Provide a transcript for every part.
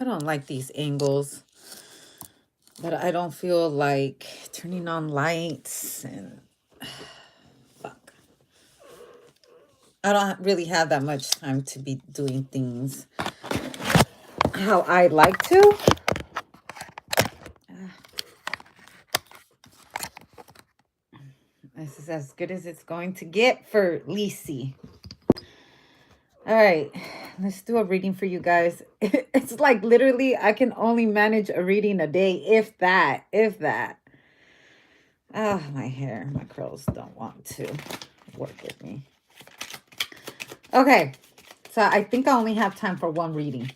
I don't like these angles, but I don't feel like turning on lights and fuck. I don't really have that much time to be doing things how I like to. This is as good as it's going to get for Lisi. All right, let's do a reading for you guys. It's like literally I can only manage a reading a day, if that, if that. Oh, my hair, my curls don't want to work with me. Okay, so I think I only have time for one reading.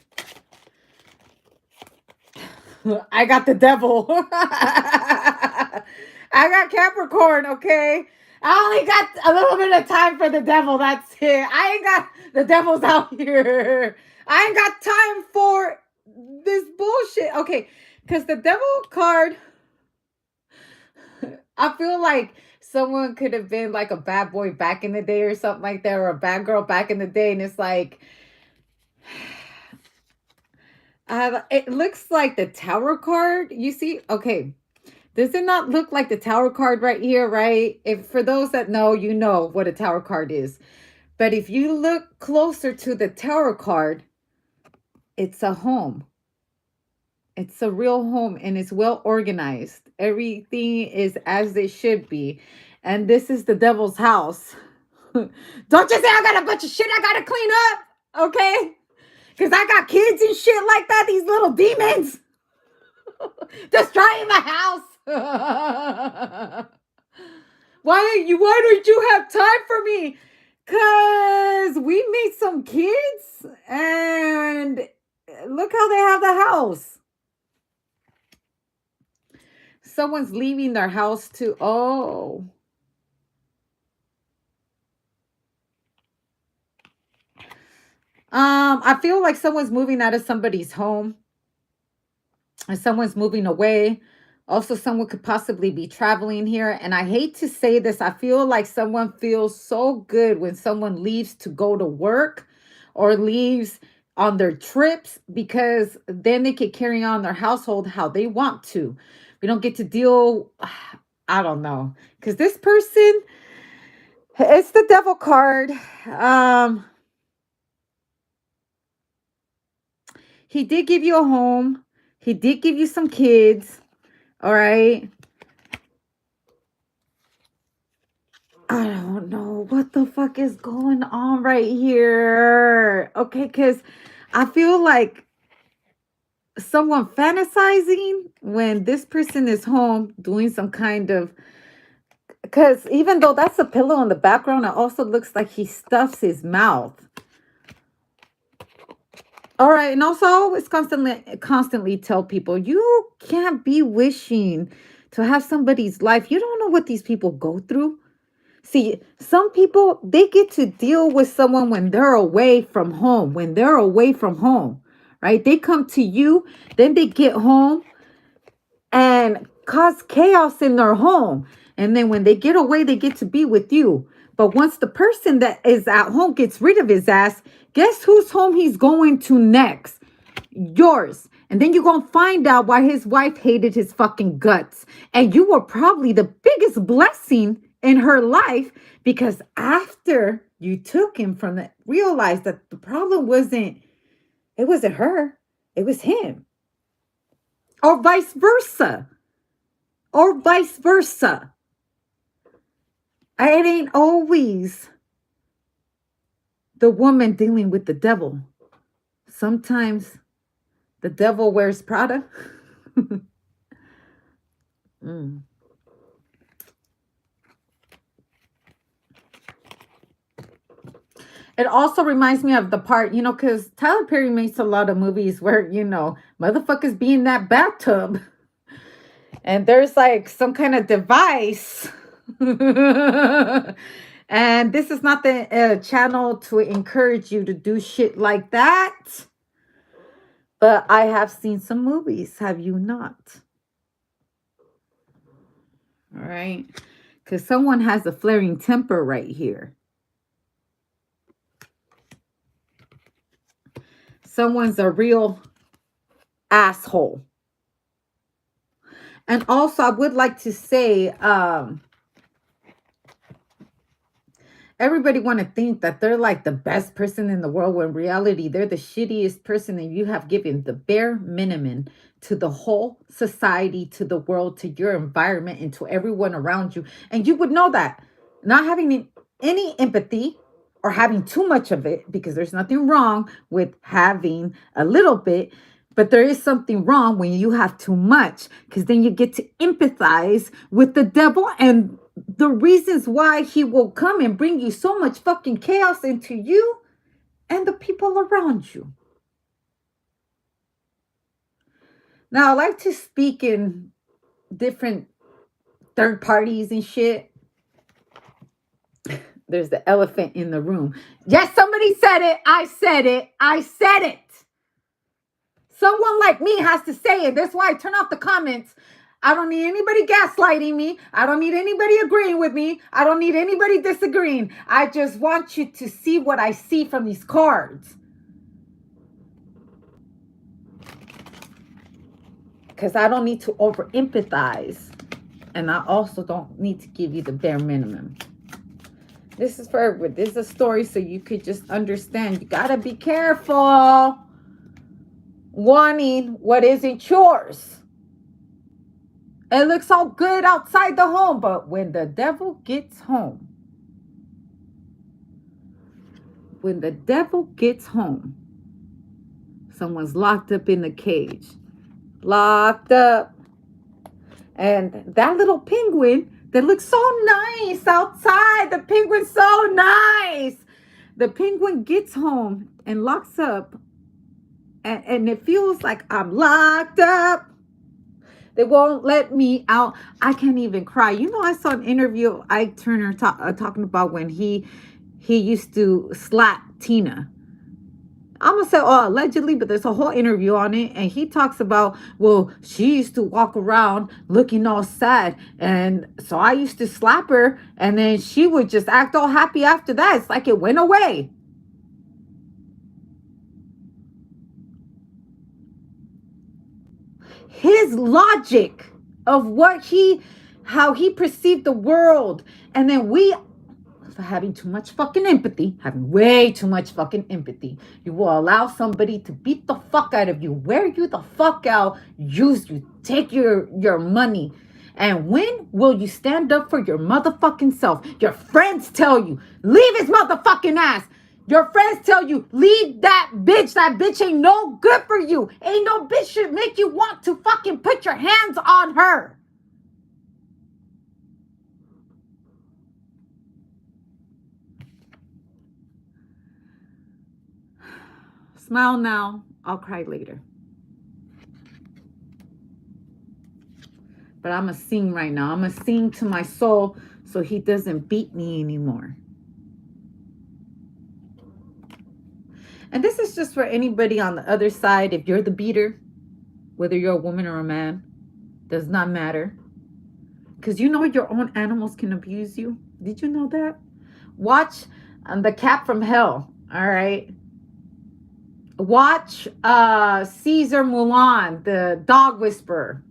I got the devil. I got Capricorn, okay? I only got a little bit of time for the devil. That's it. I ain't got the devil's out here. I ain't got time for this bullshit. Okay, because the devil card, I feel like someone could have been like a bad boy back in the day or something like that, or a bad girl back in the day. And it's like, it looks like the Tower card. You see? Okay. Does it not look like the Tower card right here, right? If for those that know, you know what a Tower card is. But if you look closer to the Tower card, it's a home. It's a real home and it's well organized. Everything is as it should be. And this is the devil's house. Don't you say I got a bunch of shit I gotta clean up, okay? Because I got kids and shit like that, these little demons destroying my house. Why don't you have time for me? Cause we made some kids and look how they have the house. Someone's leaving their house too. Oh. I feel like someone's moving out of somebody's home and someone's moving away. Also, someone could possibly be traveling here. And I hate to say this, I feel like someone feels so good when someone leaves to go to work or leaves on their trips, because then they can carry on their household how they want to. We don't get to deal, I don't know. Because this person, it's the devil card. He did give you a home. He did give you some kids. All right. I don't know what the fuck is going on right here. Okay, because I feel like someone fantasizing when this person is home doing some kind of, because even though that's a pillow in the background, it also looks like he stuffs his mouth. All right, and also I always constantly tell people, you can't be wishing to have somebody's life. You don't know what these people go through. See, some people, they get to deal with someone when they're away from home, right? They come to you, then they get home and cause chaos in their home. And then when they get away, they get to be with you. But once the person that is at home gets rid of his ass, guess whose home he's going to next? Yours. And then you're going to find out why his wife hated his fucking guts. And you were probably the biggest blessing in her life, because after you took him from the, realized that the problem wasn't her, it was him. Or vice versa. It ain't always the woman dealing with the devil. Sometimes the devil wears Prada. Mm. It also reminds me of the part, because Tyler Perry makes a lot of movies where, motherfuckers be in that bathtub and there's like some kind of device. And this is not the channel to encourage you to do shit like that. But I have seen some movies. Have you not? All right. Because someone has a flaring temper right here. Someone's a real asshole. And also, I would like to say, everybody want to think that they're like the best person in the world, when in reality they're the shittiest person, and you have given the bare minimum to the whole society, to the world, to your environment, and to everyone around you. And you would know that. Not having any empathy, or having too much of it, because there's nothing wrong with having a little bit, but there is something wrong when you have too much, because then you get to empathize with the devil and the reasons why he will come and bring you so much fucking chaos into you and the people around you. Now, I like to speak in different third parties and shit. There's the elephant in the room. Yes, somebody said it. I said it. I said it. Someone like me has to say it. That's why I turn off the comments. I don't need anybody gaslighting me. I don't need anybody agreeing with me. I don't need anybody disagreeing. I just want you to see what I see from these cards. Because I don't need to over empathize. And I also don't need to give you the bare minimum. This is for everybody. This is a story so you could just understand. You got to be careful wanting what isn't yours. It looks all good outside the home, but when the devil gets home, someone's locked up in the cage. Locked up. And that little penguin that looks so nice outside. The penguin's so nice. The penguin gets home and locks up. And it feels like I'm locked up. They won't let me out. I can't even cry. You know, I saw an interview of Ike Turner talking about when he used to slap Tina. I'm going to say, oh, allegedly, but there's a whole interview on it. And he talks about, well, she used to walk around looking all sad. And so I used to slap her. And then she would just act all happy after that. It's like it went away. His logic of how he perceived the world. And then for having too much fucking empathy, having way too much fucking empathy, you will allow somebody to beat the fuck out of you, wear you the fuck out, use you, take your money. And when will you stand up for your motherfucking self? Your friends tell you, leave his motherfucking ass. Your friends tell you, leave that bitch. That bitch ain't no good for you. Ain't no bitch should make you want to fucking put your hands on her. Smile now. I'll cry later. But I'm going to sing right now. I'm going to sing to my soul so he doesn't beat me anymore. And this is just for anybody on the other side. If you're the beater, whether you're a woman or a man, does not matter. Because you know your own animals can abuse you. Did you know that? Watch The Cat from Hell. All right. Watch Caesar Mulan, the dog whisperer.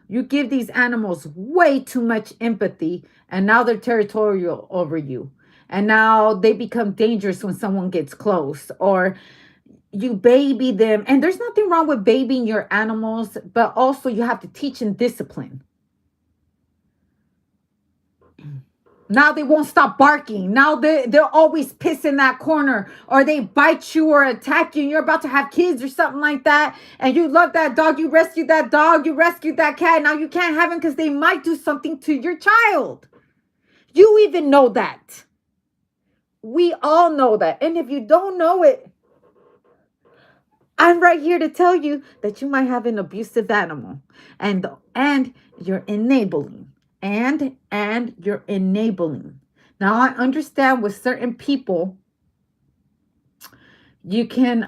You give these animals way too much empathy, and now they're territorial over you. And now they become dangerous when someone gets close, or you baby them. And there's nothing wrong with babying your animals, but also you have to teach them discipline. Now they won't stop barking. Now they're always piss in that corner, or they bite you or attack you, and you're about to have kids or something like that. And you love that dog. You rescued that dog. You rescued that cat. Now you can't have them because they might do something to your child. You even know that. We all know that. And if you don't know it, I'm right here to tell you that you might have an abusive animal. And you're enabling. And you're enabling. Now, I understand with certain people, you can,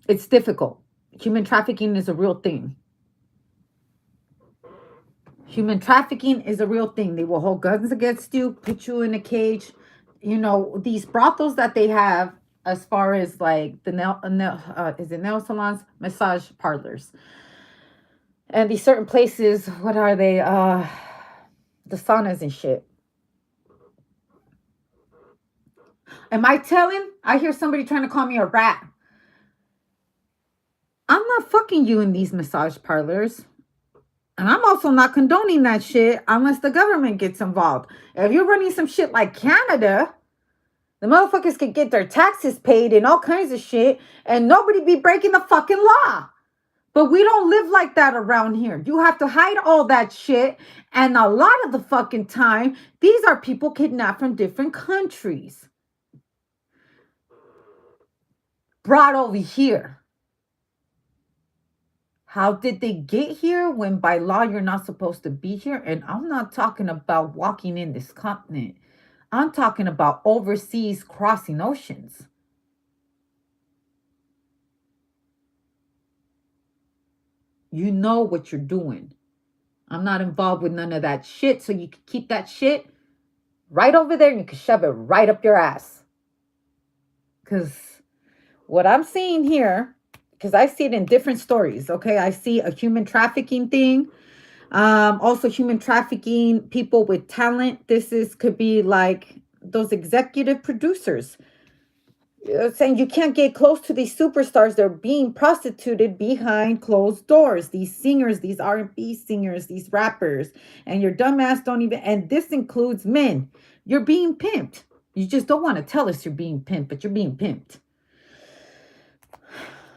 it's difficult. Human trafficking is a real thing. Human trafficking is a real thing. They will hold guns against you, put you in a cage, you know, these brothels that they have, as far as like the is it nail salons, massage parlors, and these certain places, what are they? The saunas and shit. Am I telling? I hear somebody trying to call me a rat. I'm not fucking you in these massage parlors. And I'm also not condoning that shit unless the government gets involved. If you're running some shit like Canada, the motherfuckers could get their taxes paid and all kinds of shit, and nobody be breaking the fucking law. But we don't live like that around here. You have to hide all that shit. And a lot of the fucking time, these are people kidnapped from different countries, brought over here. How did they get here when by law you're not supposed to be here? And I'm not talking about walking in this continent. I'm talking about overseas crossing oceans. You know what you're doing. I'm not involved with none of that shit. So you can keep that shit right over there and you can shove it right up your ass. Because what I'm seeing here, because I see it in different stories, okay? I see a human trafficking thing. Also human trafficking, people with talent. Could be like those executive producers saying you can't get close to these superstars. They're being prostituted behind closed doors. These singers, these R&B singers, these rappers, and your dumbass don't even, and this includes men. You're being pimped. You just don't want to tell us you're being pimped, but you're being pimped.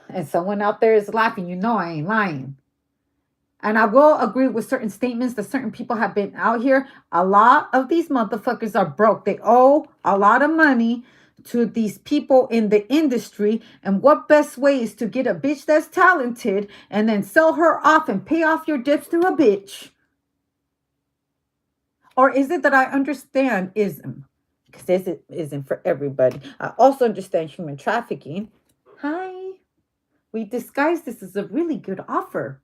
And someone out there is laughing. You know I ain't lying. And I will agree with certain statements that certain people have been out here. A lot of these motherfuckers are broke. They owe a lot of money to these people in the industry. And what best way is to get a bitch that's talented and then sell her off and pay off your debts to a bitch? Or is it that I understand ism? Because this isn't for everybody. I also understand human trafficking. Hi. We disguise this as a really good offer.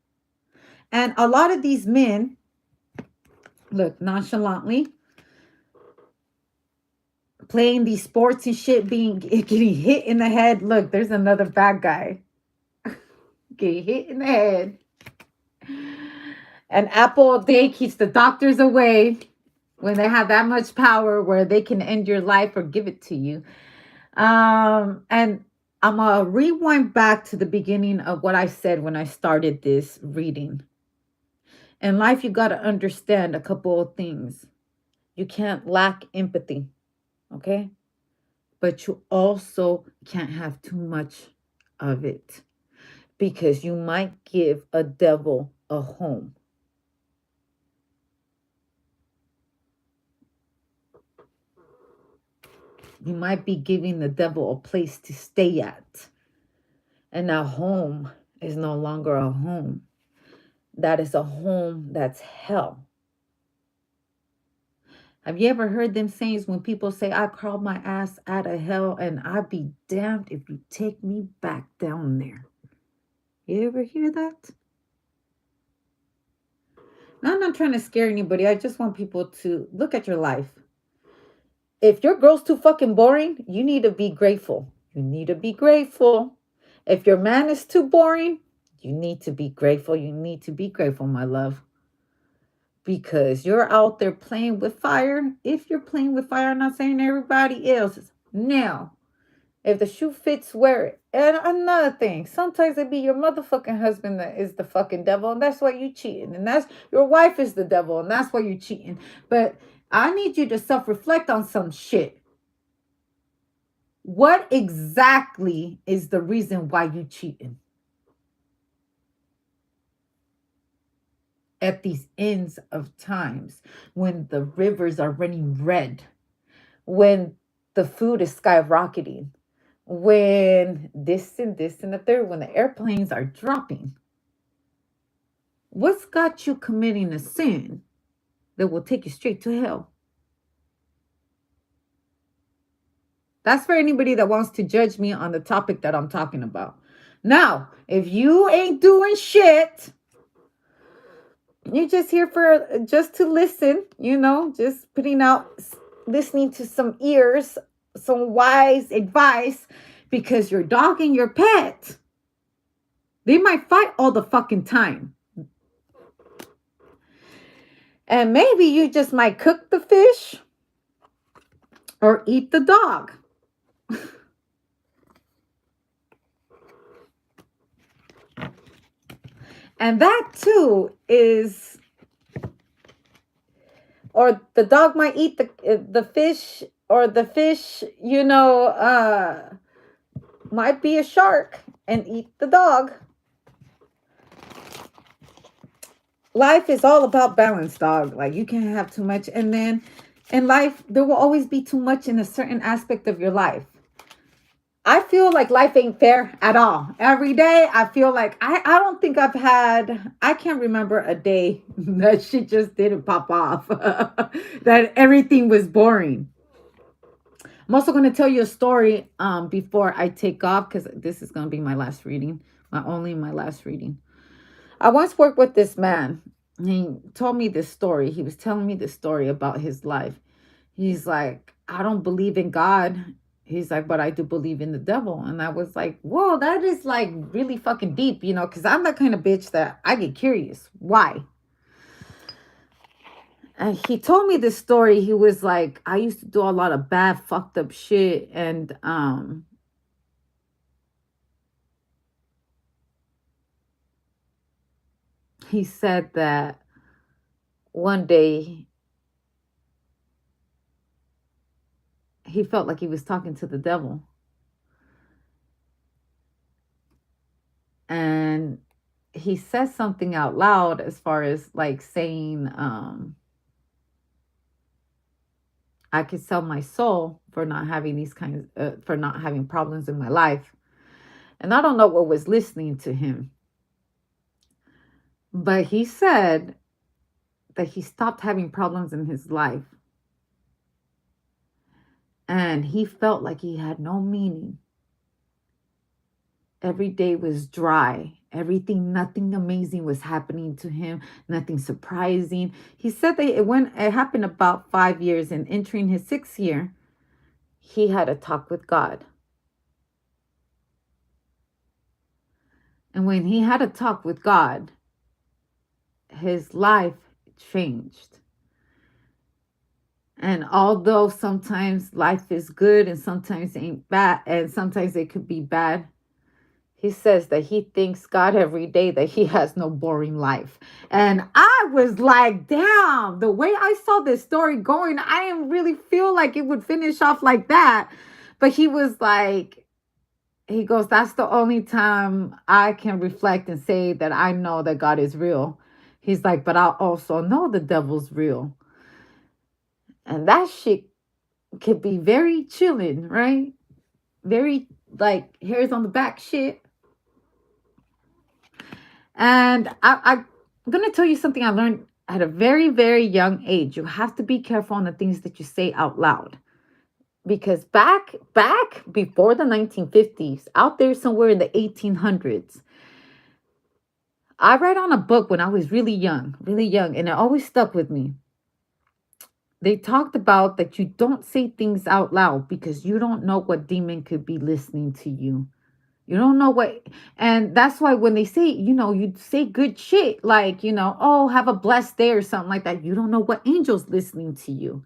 And a lot of these men, look, nonchalantly playing these sports and shit, getting hit in the head. Look, there's another bad guy getting hit in the head. And Apple a day keeps the doctors away when they have that much power where they can end your life or give it to you. And I'm going to rewind back to the beginning of what I said when I started this reading. In life, you got to understand a couple of things. You can't lack empathy, okay? But you also can't have too much of it because you might give a devil a home. You might be giving the devil a place to stay at. And that home is no longer a home. That is a home that's hell. Have you ever heard them sayings when people say, I crawled my ass out of hell and I'd be damned if you take me back down there? You ever hear that? Now, I'm not trying to scare anybody. I just want people to look at your life. If your girl's too fucking boring, you need to be grateful. You need to be grateful. If your man is too boring, you need to be grateful. You need to be grateful, my love. Because you're out there playing with fire. If you're playing with fire, I'm not saying everybody else. Now, if the shoe fits, wear it. And another thing, sometimes it be your motherfucking husband that is the fucking devil, and that's why you cheating. And that's your wife is the devil, and that's why you cheating. But I need you to self-reflect on some shit. What exactly is the reason why you cheating? At these ends of times, when the rivers are running red, when the food is skyrocketing, when this and the third, when the airplanes are dropping, what's got you committing a sin that will take you straight to hell? That's for anybody that wants to judge me on the topic that I'm talking about. Now, if you ain't doing shit, you're just here for just to listen, just putting out listening to some ears, some wise advice, because your dog and your pet, they might fight all the fucking time. And maybe you just might cook the fish or eat the dog. And that too is, or the dog might eat the fish, or the fish, might be a shark and eat the dog. Life is all about balance, dog. Like, you can't have too much. And then in life, there will always be too much in a certain aspect of your life. I feel like life ain't fair at all. Every day, I feel like I don't think I can't remember a day that shit just didn't pop off. That everything was boring. I'm also going to tell you a story before I take off, because this is going to be my last reading. My last reading. I once worked with this man. He told me this story. He was telling me this story about his life. He's like, I don't believe in God. He's like, but I do believe in the devil. And I was like, whoa, that is like really fucking deep, because I'm that kind of bitch that I get curious. Why? And he told me this story. He was like, I used to do a lot of bad, fucked up shit. And he said that one day he felt like he was talking to the devil. And he says something out loud as far as like saying, I could sell my soul for not having these kinds, for not having problems in my life. And I don't know what was listening to him, but he said that he stopped having problems in his life. And he felt like he had no meaning. Every day was dry. Nothing amazing was happening to him. Nothing surprising. He said that it happened about 5 years, and entering his 6th year, he had a talk with God. And when he had a talk with God, his life changed. And although sometimes life is good and sometimes it ain't bad, and sometimes it could be bad, he says that he thanks God every day that he has no boring life. And I was like, damn, the way I saw this story going, I didn't really feel like it would finish off like that. But he was like, he goes, that's the only time I can reflect and say that I know that God is real. He's like, but I also know the devil's real. And that shit could be very chilling, right? Very like hairs on the back shit. And I'm going to tell you something I learned at a very, very young age. You have to be careful on the things that you say out loud. Because back before the 1950s, out there somewhere in the 1800s, I read on a book when I was really young, and it always stuck with me. They talked about that you don't say things out loud because you don't know what demon could be listening to you. You don't know what, and that's why when they say, you say good shit, like, oh, have a blessed day or something like that. You don't know what angel's listening to you.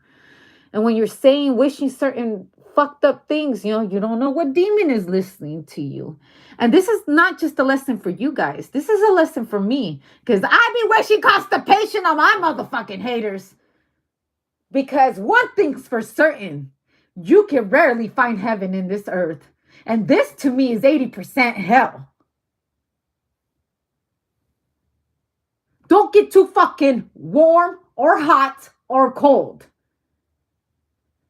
And when you're wishing certain fucked up things, you don't know what demon is listening to you. And this is not just a lesson for you guys. This is a lesson for me, because I be wishing constipation on my motherfucking haters. Because one thing's for certain, you can rarely find heaven in this earth. And this to me is 80% hell. Don't get too fucking warm or hot or cold.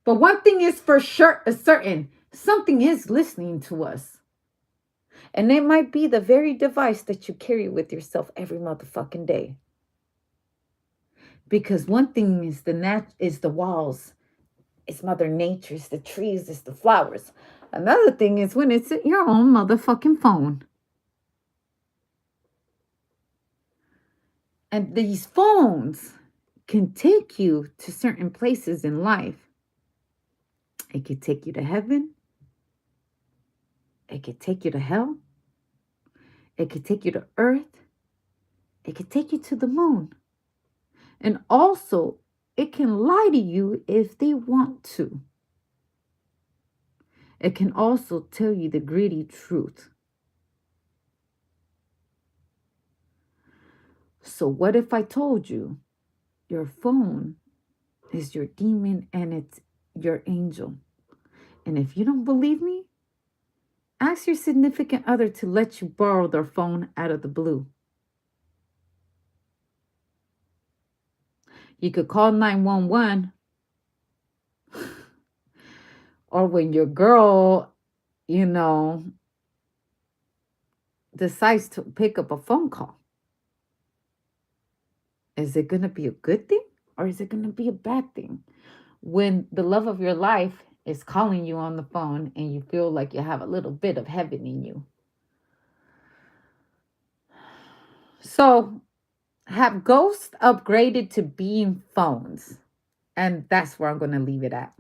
But one thing is for sure, certain, something is listening to us. And it might be the very device that you carry with yourself every motherfucking day. Because one thing is the walls, it's Mother Nature, it's the trees, it's the flowers. Another thing is when it's your own motherfucking phone. And these phones can take you to certain places in life. It could take you to heaven. It could take you to hell. It could take you to earth. It could take you to the moon. And also, it can lie to you if they want to. It can also tell you the gritty truth. So what if I told you your phone is your demon and it's your angel? And if you don't believe me, ask your significant other to let you borrow their phone out of the blue. You could call 911, or when your girl, decides to pick up a phone call. Is it going to be a good thing or is it going to be a bad thing? When the love of your life is calling you on the phone and you feel like you have a little bit of heaven in you. So, have ghosts upgraded to being phones? And that's where I'm going to leave it at.